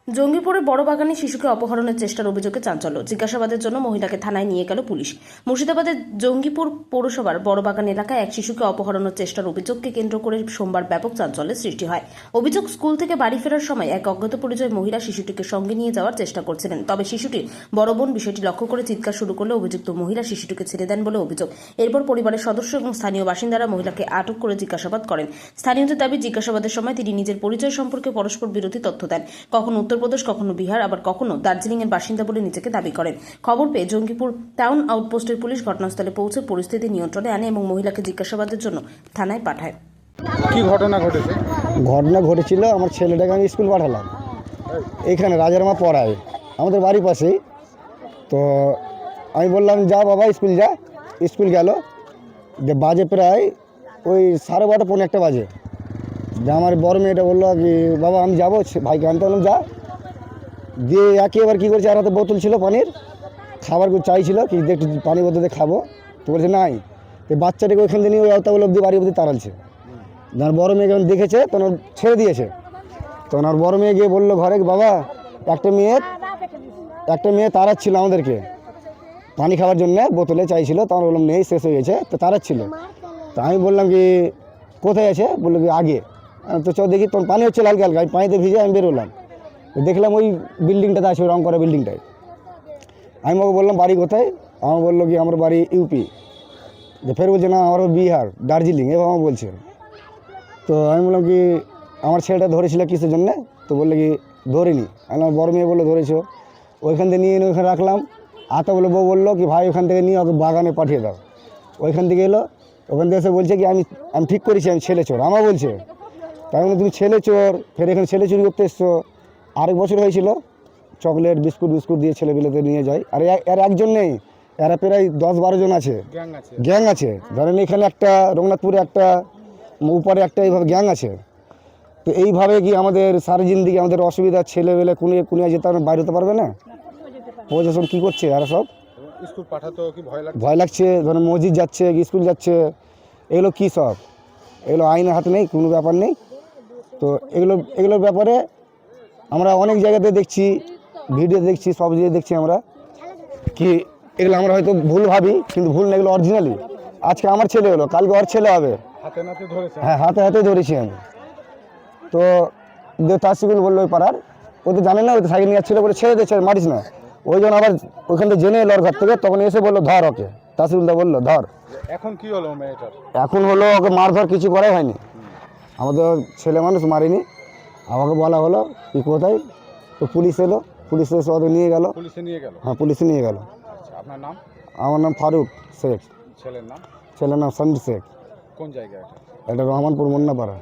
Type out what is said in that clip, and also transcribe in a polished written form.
জঙ্গিপুরে বড় বাগানে শিশুকে অপহরণের চেষ্টার অভিযোগে চাঞ্চল্য। জিজ্ঞাসাবাদের জন্য মহিলাকে থানায় নিয়ে গেল পুলিশ। মুর্শিদাবাদের জঙ্গিপুর পৌরসভার বড়বাগান এলাকায় এক শিশুকে অপহরণের চেষ্টার অভিযোগকে কেন্দ্র করে সোমবার ব্যাপক চাঞ্চল্যের সৃষ্টি হয়। অভিযোগ, স্কুল থেকে বাড়ি ফেরার সময় এক অজ্ঞাত পরিচয় মহিলা শিশুটিকে সঙ্গে নিয়ে যাওয়ার চেষ্টা করছিলেন। তবে শিশুটির বড় বোন বিষয়টি লক্ষ্য করে চিৎকার শুরু করলে অভিযুক্ত মহিলা শিশুটিকে ছেড়ে দেন বলে অভিযোগ। এরপর পরিবারের সদস্য এবং স্থানীয় বাসিন্দারা মহিলাকে আটক করে জিজ্ঞাসাবাদ করেন। স্থানীয়দের দাবি, জিজ্ঞাসাবাদের সময় তিনি নিজের পরিচয় সম্পর্কে পরস্পর বিরোধী তথ্য দেন। কখনো উত্তরপ্রদেশ, কখনো বিহার, আবার কখনো দার্জিলিং এর বাসিন্দা বলে নিজেকে দাবি করেন। খবর পেয়ে জঙ্গিপুর টাউন আউটপোস্টের পুলিশ ঘটনাস্থলে পৌঁছে পরিস্থিতি নিয়ন্ত্রণে আনে এবং মহিলাকে জিজ্ঞাসাবাদের জন্য থানায় পাঠায়। কি ঘটনা ঘটেছে? ঘটনা ঘটেছিল, আমার ছেলেটাকে আমি স্কুল পাঠালাম, এইখানে রাজারমা পড়ায়, আমাদের বাড়ির পাশেই। তো আমি বললাম যা বাবা স্কুল যা। স্কুল গেল, যে বাজে প্রায় ওই 12:30 পৌনে 1 বাজে। যে আমার বড় মেয়েটা বললো কি বাবা আমি যাবো, ভাইকে আনতে বললাম যা। দিয়ে একেবারে কী করছে, আর হাতে বোতল ছিল পানির, খাবার চাইছিল কি একটু পানি বোতল দিয়ে খাবো, তো বলছে নাই। তো বাচ্চাটাকে ওইখান থেকে নিয়ে ওই অবধি অব্দি বাড়ি অব্দি তাড়ালছে। আমার বড় মেয়ে যখন দেখেছে তখন ছেড়ে দিয়েছে। তখন আমার বড় মেয়ে গিয়ে বললো ঘরে, বাবা একটা মেয়ে তাড়াচ্ছিল আমাদেরকে পানি খাওয়ার জন্য, বোতলে চাইছিল। তখন বললাম নেই, শেষ হয়ে গেছে, তো তাড়াচ্ছিল। তো আমি বললাম কি কোথায় আছে, বললো কি আগে। তো চ দেখি, তখন পানি হচ্ছে হালকা হালকা, আমি পানিতে ভিজে আমি বেরোলাম, দেখলাম ওই বিল্ডিংটাতে আছে, ওই রং করা বিল্ডিংটায়। আমি ওকে বললাম বাড়ি কোথায়, আমার বললো কি আমার বাড়ি ইউপি। যে ফের বলছে না আমার বিহার, দার্জিলিং, এভাবে আমার বলছে। তো আমি বললাম কি আমার ছেলেটা ধরেছিল কিসের জন্যে, তো বললে কি ধরিনি। আমার বড় মেয়ে বললো ধরেছো। ওইখান থেকে নিয়ে এনে ওইখানে রাখলাম। আতা বলে বউ বললো কি ভাই ওখান থেকে নিয়ে ওকে বাগানে পাঠিয়ে দাও। ওইখান থেকে এলো, ওখান থেকে এসে বলছে কি আমি ঠিক করেছি, আমি ছেলে চোর। আমার বলছে তাই বলে তুমি ছেলে চোর, ফের এখানে ছেলে চুরি করতে এসছো। আরেক বছর হয়েছিল, চকলেট বিস্কুট দিয়ে ছেলেপিলেতে নিয়ে যায়। আর এর একজন নেই, এরা প্রায় 10-12 জন আছে, গ্যাং আছে। ধরেন এখানে একটা, রঘুনাথপুরে একটা, উপরে একটা, এইভাবে গ্যাং আছে। তো এইভাবে কি আমাদের সারা জিন্দিগি আমাদের অসুবিধা, ছেলেবেলে কুনিয়ে যেতে পারবে, বাইরে হতে পারবে না। প্রশাসন কী করছে, আর সব স্কুল পাঠাতেও কি ভয় লাগছে। ধরেন মসজিদ যাচ্ছে, স্কুল যাচ্ছে, এগুলো কী সব, এগুলো আইনের হাতে নেই, কোনো ব্যাপার নেই। তো এগুলোর ব্যাপারে আমরা অনেক জায়গাতে দেখছি, ভিডিও দেখছি, সব জায়গায় দেখছি আমরা কি এগুলো আমরা হয়তো ভুল ভাবি, কিন্তু ভুল না, এগুলো অরিজিনালি। আজকে আমার ছেলে হলো, কালকে ওর ছেলে হবে। হ্যাঁ, হাতে ধরেছি আমি। তো তাসিকুল বললো ওই পাড়ার, ও তো জানে না, ওই তো সাইকেল নিয়ে যাচ্ছিলো বলে ছেড়ে দিয়েছে, মারিস না। ওই জন্য আবার ওইখান থেকে জেনে এলো ওর ঘর থেকে, তখন এসে বললো ধর ওকে। তাসিকুলদা বললো ধর। এখন কি হলো মেয়েটার? এখন হলো ওকে মারধর কিছু করাই হয়নি, আমাদের ছেলে মানুষ মারিনি। আমাকে বলা হলো কি কোথায়, তো পুলিশ এলো, পুলিশ এসে ওদের নিয়ে গেল। হ্যাঁ, পুলিশে নিয়ে গেল। আপনার নাম? আমার নাম ফারুক শেখ। ছেলের নাম? ছেলের নাম সন্ডি শেখ। কোন জায়গায়? এটা রহমানপুর মুন্নাপাড়া।